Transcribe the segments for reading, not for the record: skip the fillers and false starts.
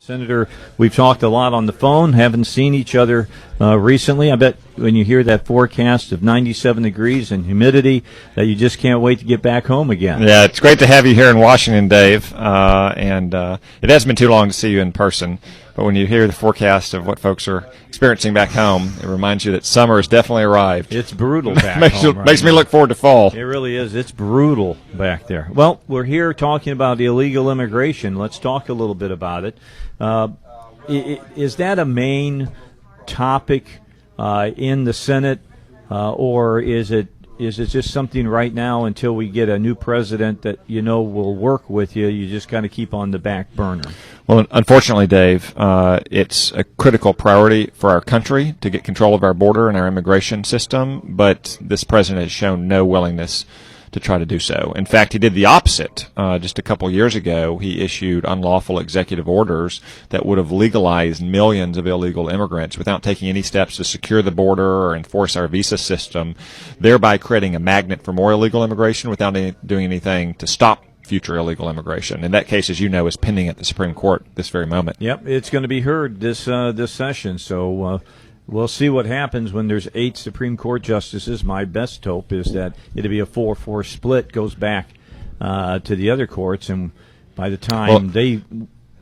Senator, we've talked a lot on the phone, haven't seen each other recently. I bet when you hear that forecast of 97 degrees and humidity that you just can't wait to get back home again. Yeah, it's great to have you here in Washington, Dave. And it hasn't been too long to see you in person. But when you hear the forecast of what folks are experiencing back home, it reminds you that summer has definitely arrived. It's brutal back home. Makes me look forward to fall. It really is. It's brutal back there. Well, we're here talking about illegal immigration. Let's talk a little bit about it. Is that a main topic in the Senate, or is it just something right now until we get a new president that will work with you? You just kind of keep on the back burner. Well, unfortunately, Dave, it's a critical priority for our country to get control of our border and our immigration system, but this president has shown no willingness to try to do so. In fact, he did the opposite. Just a couple years ago, he issued unlawful executive orders that would have legalized millions of illegal immigrants without taking any steps to secure the border or enforce our visa system, thereby creating a magnet for more illegal immigration without doing anything to stop future illegal immigration. In that case, as you know, is pending at the Supreme Court this very moment. Yep, it's going to be heard this session, so we'll see what happens when there's 8 Supreme Court justices. My best hope is that it'll be a 4-4 split, goes back to the other courts, and by the time they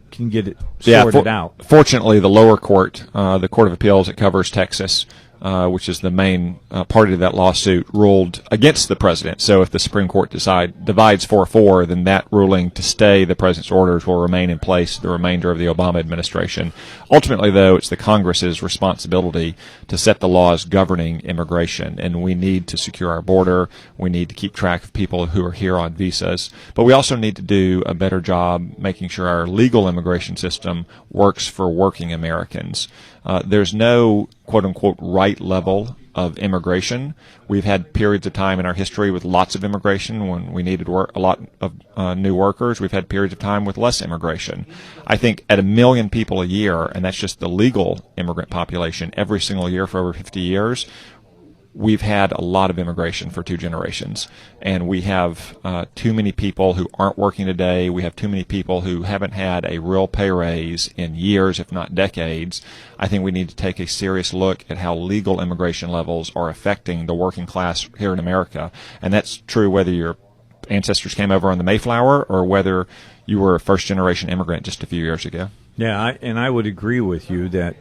can get it sorted out. Fortunately, the lower court, the Court of Appeals that covers Texas, which is the main party to that lawsuit, ruled against the president. So if the Supreme Court divides 4-4, then that ruling to stay the president's orders will remain in place the remainder of the Obama administration. Ultimately, though, it's the Congress's responsibility to set the laws governing immigration, and we need to secure our border. We need to keep track of people who are here on visas, but we also need to do a better job making sure our legal immigration system works for working Americans. There's no quote-unquote right level of immigration. We've had periods of time in our history with lots of immigration when we needed a lot of new workers. We've had periods of time with less immigration. I think at 1 million people a year, and that's just the legal immigrant population, every single year for over 50 years, we've had a lot of immigration for 2 generations, and we have too many people who aren't working today. We have too many people who haven't had a real pay raise in years, if not decades. I think we need to take a serious look at how legal immigration levels are affecting the working class here in America, and that's true whether your ancestors came over on the Mayflower or whether you were a first-generation immigrant just a few years ago. Yeah, I would agree with you that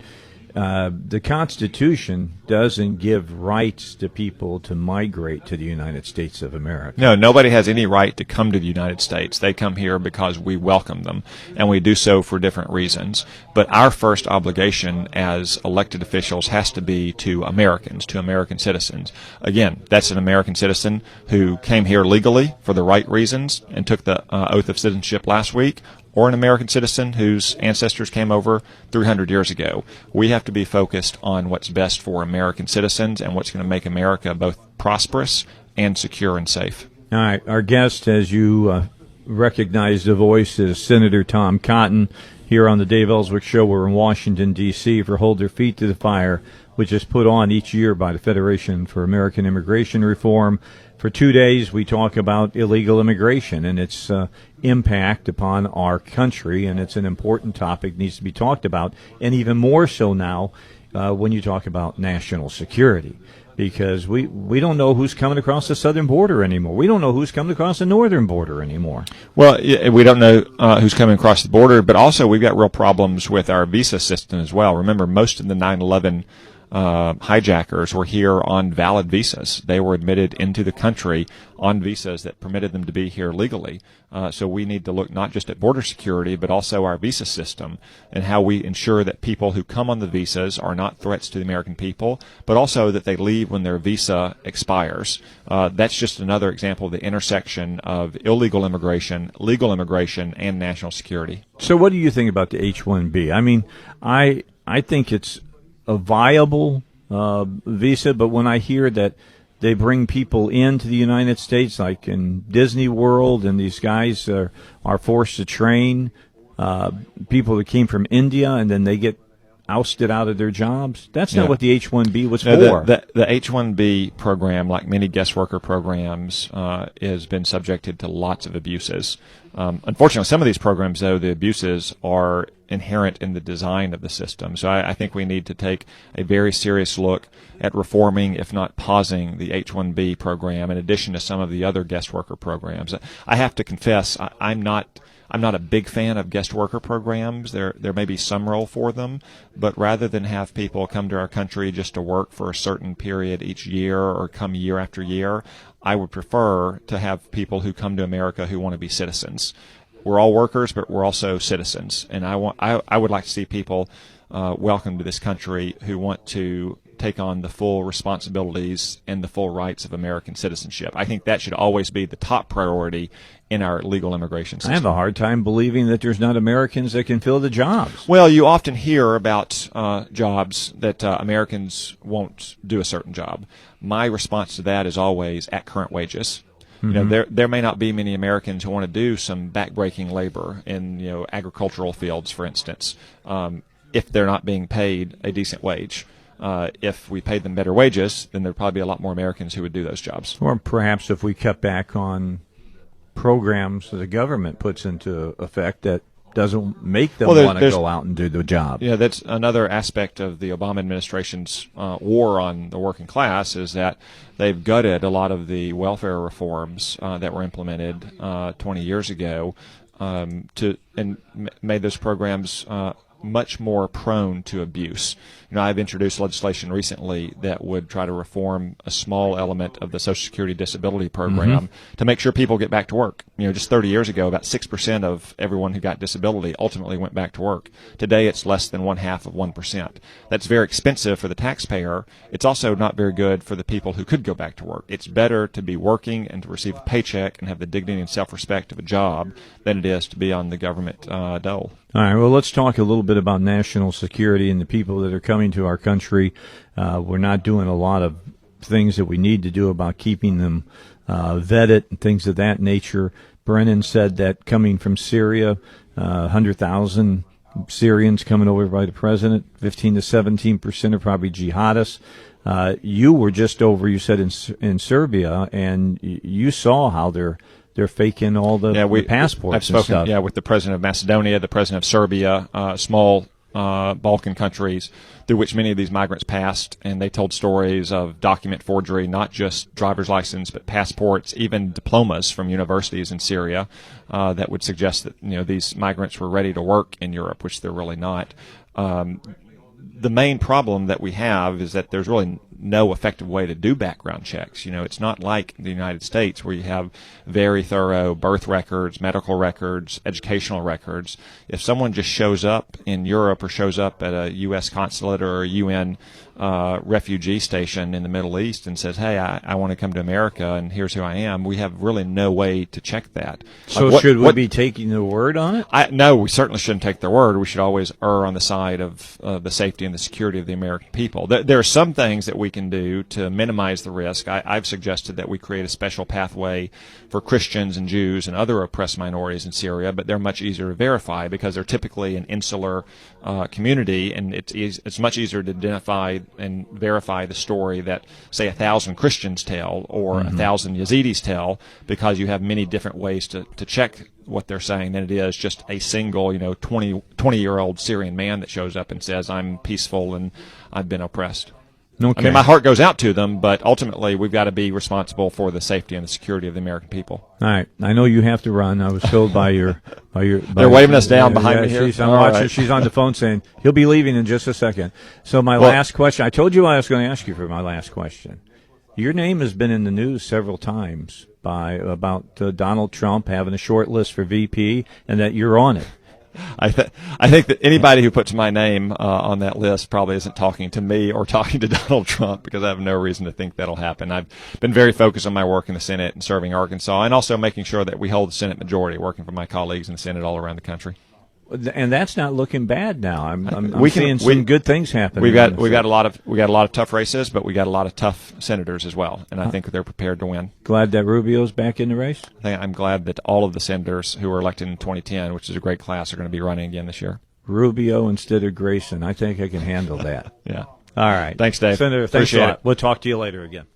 the Constitution doesn't give rights to people to migrate to the United States of America. No, nobody has any right to come to the United States. They come here because we welcome them, and we do so for different reasons. But our first obligation as elected officials has to be to Americans, to American citizens. Again, that's an American citizen who came here legally for the right reasons and took the oath of citizenship last week, or an American citizen whose ancestors came over 300 years ago. We have to be focused on what's best for American citizens and what's going to make America both prosperous and secure and safe. All right. Our guest, as you recognize the voice, is Senator Tom Cotton. Here on the Dave Elswick Show, we're in Washington, D.C. for Hold Their Feet to the Fire, which is put on each year by the Federation for American Immigration Reform. For 2 days, we talk about illegal immigration and its impact upon our country, and it's an important topic, needs to be talked about, and even more so now when you talk about national security, because we don't know who's coming across the southern border anymore. We don't know who's coming across the northern border anymore. Well, we don't know who's coming across the border, but also we've got real problems with our visa system as well. Remember, most of the 9/11 hijackers were here on valid visas. They were admitted into the country on visas that permitted them to be here legally. So we need to look not just at border security, but also our visa system and how we ensure that people who come on the visas are not threats to the American people, but also that they leave when their visa expires. That's just another example of the intersection of illegal immigration, legal immigration, and national security. So what do you think about the H-1B? I mean, I think it's a viable visa, but when I hear that they bring people into the United States, like in Disney World, and these guys are forced to train people that came from India, and then they get ousted out of their jobs? That's not Yeah. what the H-1B was No, for. the H-1B program, like many guest worker programs, has been subjected to lots of abuses. Unfortunately, some of these programs, though, the abuses are inherent in the design of the system. So I think we need to take a very serious look at reforming, if not pausing, the H-1B program in addition to some of the other guest worker programs. I have to confess, I'm not a big fan of guest worker programs. There may be some role for them, but rather than have people come to our country just to work for a certain period each year or come year after year, I would prefer to have people who come to America who want to be citizens. We're all workers, but we're also citizens, and I would like to see people welcome to this country who want to take on the full responsibilities and the full rights of American citizenship. I think that should always be the top priority in our legal immigration system. I have a hard time believing that there's not Americans that can fill the jobs. Well, you often hear about jobs that Americans won't do a certain job. My response to that is always at current wages. You know, there may not be many Americans who want to do some backbreaking labor in agricultural fields, for instance, if they're not being paid a decent wage. If we paid them better wages, then there'd probably be a lot more Americans who would do those jobs. Or perhaps if we cut back on programs that the government puts into effect that doesn't make them want to go out and do the job. Yeah, that's another aspect of the Obama administration's war on the working class, is that they've gutted a lot of the welfare reforms that were implemented 20 years ago and made those programs much more prone to abuse. I've introduced legislation recently that would try to reform a small element of the Social Security disability program to make sure people get back to work. Just 30 years ago, about 6% of everyone who got disability ultimately went back to work. Today, it's less than 0.5%. That's very expensive for the taxpayer. It's also not very good for the people who could go back to work. It's better to be working and to receive a paycheck and have the dignity and self-respect of a job than it is to be on the government dole. All right, well, let's talk a little bit about national security and the people that are coming to our country. We're not doing a lot of things that we need to do about keeping them vetted and things of that nature. Brennan said that coming from Syria, 100,000 Syrians coming over by the president, 15 to 17% are probably jihadists. You were just over, you said, in Serbia, and you saw how they're faking all the passports. I've spoken, and stuff. with the president of Macedonia, the president of Serbia, small Balkan countries through which many of these migrants passed, and they told stories of document forgery, not just driver's license, but passports, even diplomas from universities in Syria that would suggest that these migrants were ready to work in Europe, which they're really not. The main problem that we have is that there's really no effective way to do background checks. It's not like the United States where you have very thorough birth records, medical records, educational records. If someone just shows up in Europe or shows up at a U.S. consulate or a UN refugee station in the Middle East and says, hey, I want to come to America and here's who I am, we have really no way to check that. So should we be taking their word on it? No, we certainly shouldn't take their word. We should always err on the side of the safety and the security of the American people. There are some things that we can do to minimize the risk. I've suggested that we create a special pathway for Christians and Jews and other oppressed minorities in Syria, but they're much easier to verify because they're typically an insular community, and it's much easier to identify and verify the story that, say, 1,000 Christians tell or 1,000 Yazidis tell, because you have many different ways to check what they're saying than it is just a single 20-year-old Syrian man that shows up and says, I'm peaceful and I've been oppressed. Okay. I mean, my heart goes out to them, but ultimately we've got to be responsible for the safety and the security of the American people. All right, I know you have to run. I was told by your. They're waving us down behind me here. I'm watching. Right. She's on the phone saying he'll be leaving in just a second. So my last question. I told you I was going to ask you for my last question. Your name has been in the news several times about Donald Trump having a short list for VP, and that you're on it. I think that anybody who puts my name on that list probably isn't talking to me or talking to Donald Trump, because I have no reason to think that'll happen. I've been very focused on my work in the Senate and serving Arkansas, and also making sure that we hold the Senate majority, working for my colleagues in the Senate all around the country. And that's not looking bad now. I'm seeing some good things happening. We got a lot of tough races, but we got a lot of tough senators as well, and I think they're prepared to win. Glad that Rubio's back in the race. I'm glad that all of the senators who were elected in 2010, which is a great class, are going to be running again this year. Rubio instead of Grayson. I think I can handle that. Yeah. All right. Thanks, Dave. Senator, thanks Appreciate a lot. it. We'll talk to you later again.